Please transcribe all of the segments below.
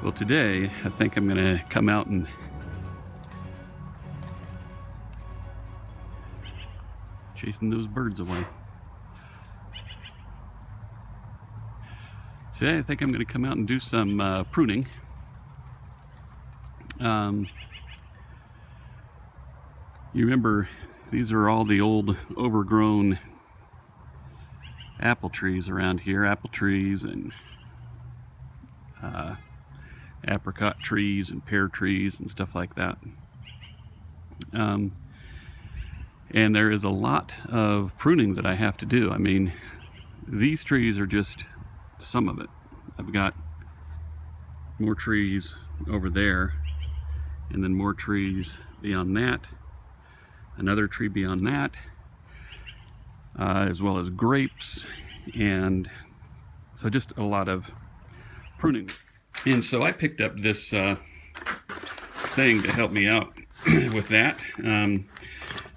Well, today I think I'm gonna come out and chasing those birds away. Today I think I'm gonna come out and do some pruning. You remember, these are all the old overgrown apple trees around here, apple trees and apricot trees and pear trees and stuff like that. And there is a lot of pruning that I have to do. I mean, these trees are just some of it. I've got more trees over there, and then more trees beyond that, another tree beyond that, as well as grapes, and so just a lot of pruning. And so I picked up this thing to help me out with that. I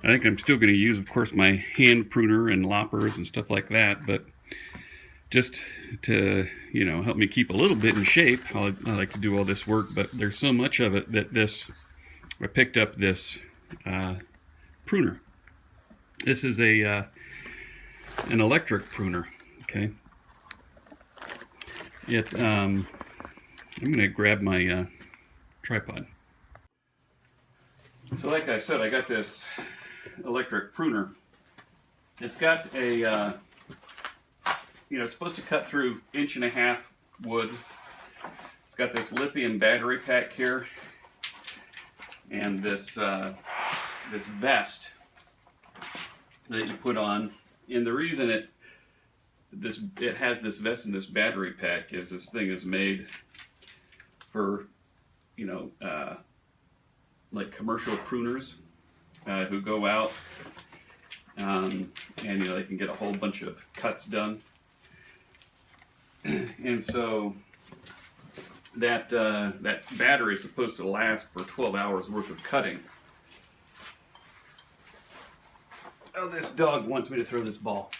think I'm still going to use, of course, my hand pruner and loppers and stuff like that, but just to, you know, help me keep a little bit in shape. I like to do all this work, but there's so much of it that I picked up this pruner. This is an electric pruner, okay? I'm going to grab my tripod. So like I said, I got this electric pruner. It's got a, it's supposed to cut through 1.5 inch wood. It's got this lithium battery pack here, and this this vest that you put on. And the reason it has this vest and this battery pack is this thing is made for, like commercial pruners who go out and they can get a whole bunch of cuts done. And so that battery is supposed to last for 12 hours worth of cutting. Oh, this dog wants me to throw this ball.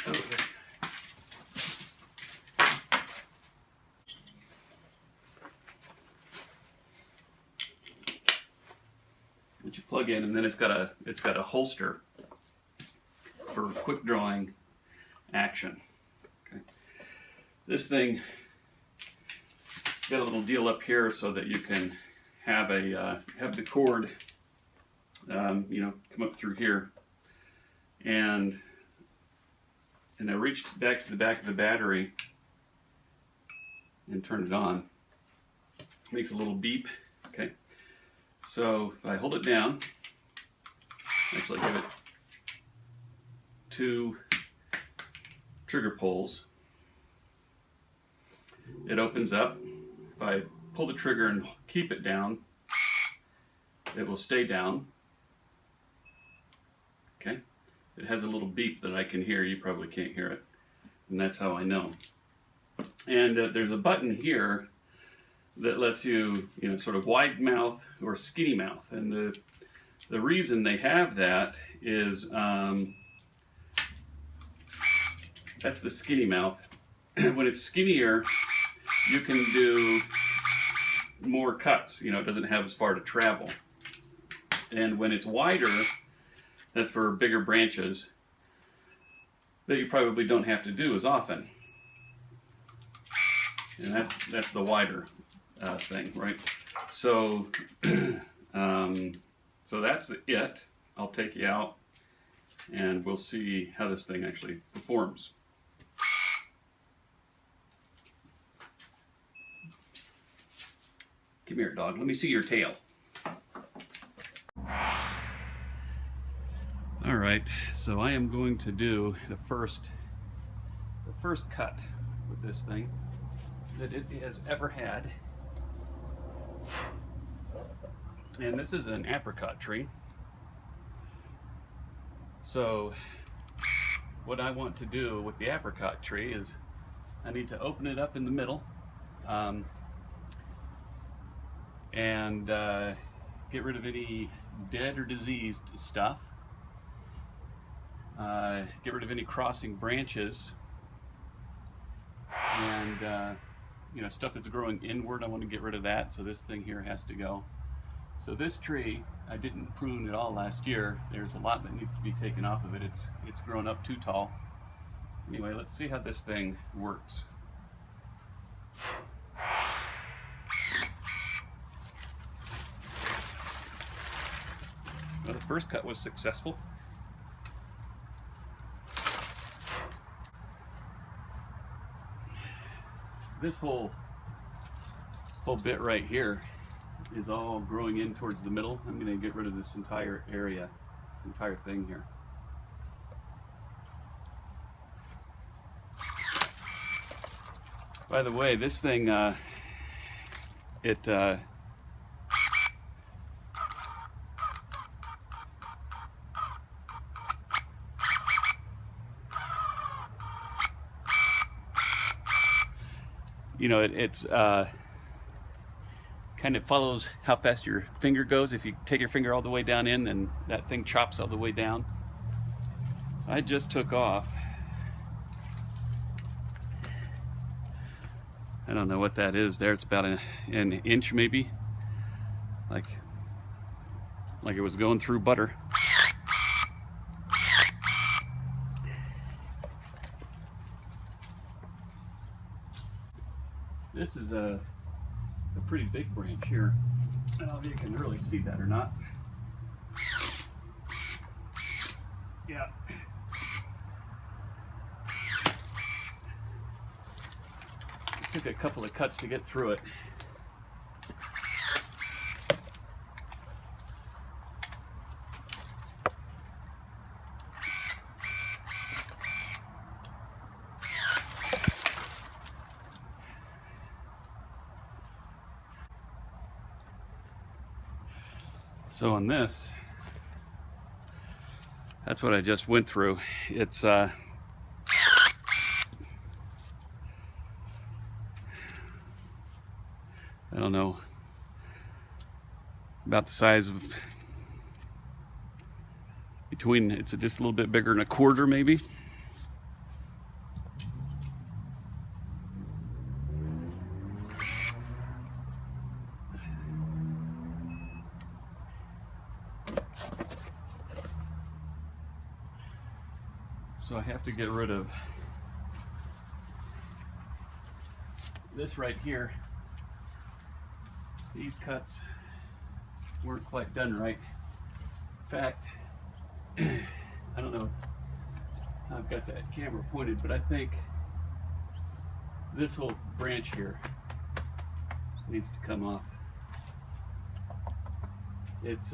Okay. That you plug in, and then it's got a holster for quick drawing action. Okay. This thing got a little deal up here so that you can have the cord, come up through here, and I reached back to the back of the battery and turned it on. It makes a little beep. Okay. So if I hold it down, actually give it 2 trigger pulls, it opens up. If I pull the trigger and keep it down, it will stay down. Okay. It has a little beep that I can hear. You probably can't hear it, and that's how I know. And there's a button here that lets you, sort of wide mouth or skinny mouth. And the reason they have that is that's the skinny mouth. When it's skinnier, you can do more cuts. It doesn't have as far to travel. And when it's wider, that's for bigger branches that you probably don't have to do as often. And that's the wider thing, right? So, so that's it. I'll take you out, and we'll see how this thing actually performs. Come here, dog. Let me see your tail. All right. So I am going to do the first cut with this thing that it has ever had. And this is an apricot tree. So what I want to do with the apricot tree is I need to open it up in the middle and get rid of any dead or diseased stuff. Get rid of any crossing branches, and stuff that's growing inward. I want to get rid of that, so this thing here has to go. So this tree, I didn't prune at all last year. There's a lot that needs to be taken off of it. It's grown up too tall. Anyway, let's see how this thing works. Well, the first cut was successful. This whole bit right here is all growing in towards the middle. I'm going to get rid of this entire area, this entire thing here. By the way, this thing, it's kind of follows how fast your finger goes. If you take your finger all the way down in, then that thing chops all the way down. I just took off, I don't know what that is there. It's about an inch maybe, like it was going through butter. This is a pretty big branch here. I don't know if you can really see that or not. Yeah. It took a couple of cuts to get through it. So on this, that's what I just went through. It's I don't know, about the size of it's just a little bit bigger than a quarter maybe. So I have to get rid of this right here. These cuts weren't quite done right. In fact, I don't know how I've got that camera pointed, but I think this whole branch here needs to come off. It's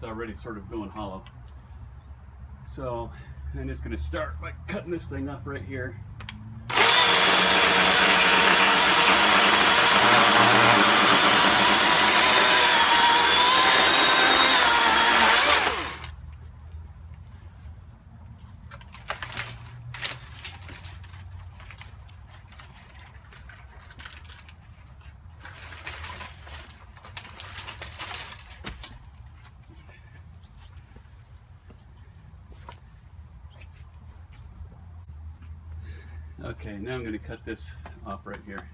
already sort of going hollow. So I'm just going to start by cutting this thing off right here. Okay, now I'm going to cut this off right here.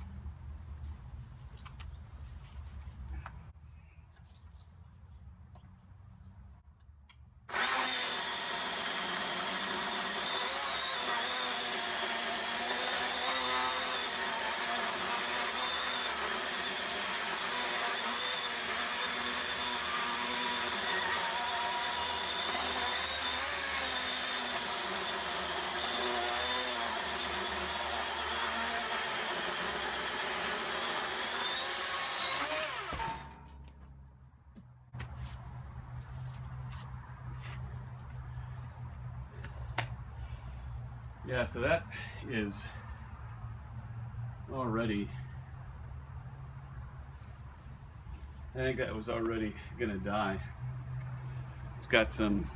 Yeah, so that is already, I think that was already gonna die. It's got some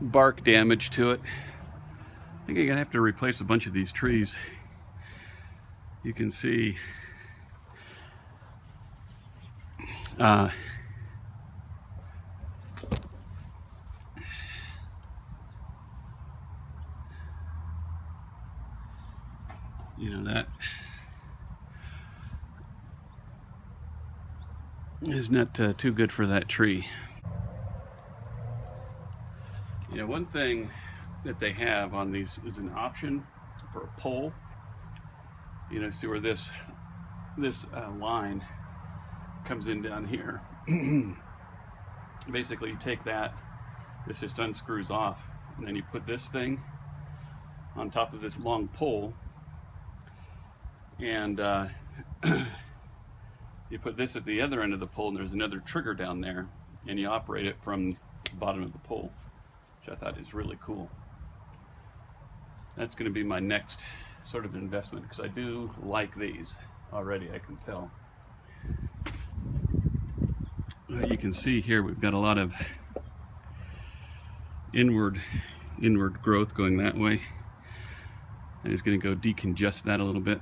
bark damage to it. I think I'm gonna have to replace a bunch of these trees. You can see you know, that is not too good for that tree. You know, one thing that they have on these is an option for a pole. You know, see where this line comes in down here. Basically, you take that, this just unscrews off, and then you put this thing on top of this long pole, and you put this at the other end of the pole, and there's another trigger down there, and you operate it from the bottom of the pole, which I thought is really cool. That's going to be my next sort of investment, because I do like these already, I can tell. You can see here we've got a lot of inward growth going that way. I'm just going to go decongest that a little bit.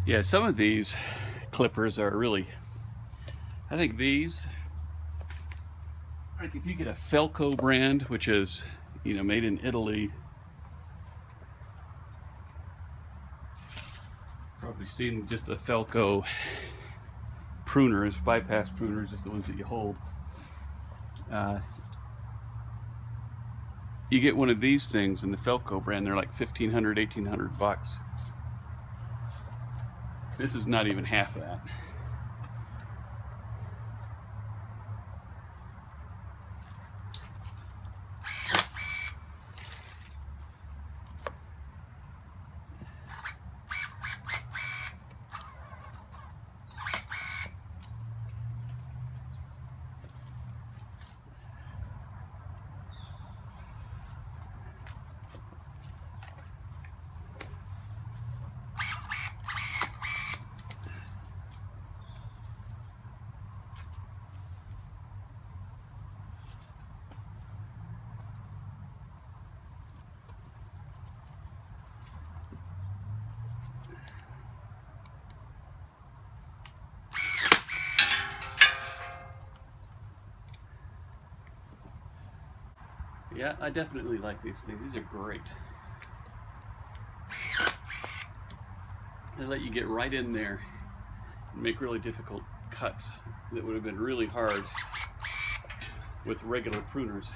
Yeah, some of these clippers are really, I think these, like if you get a Felco brand, which is, you know, made in Italy, probably seen just the Felco pruners, bypass pruners, just the ones that you hold. You get one of these things in the Felco brand, they're like $1,500, $1,800. This is not even half of that. Yeah, I definitely like these things. These are great. They let you get right in there and make really difficult cuts that would have been really hard with regular pruners.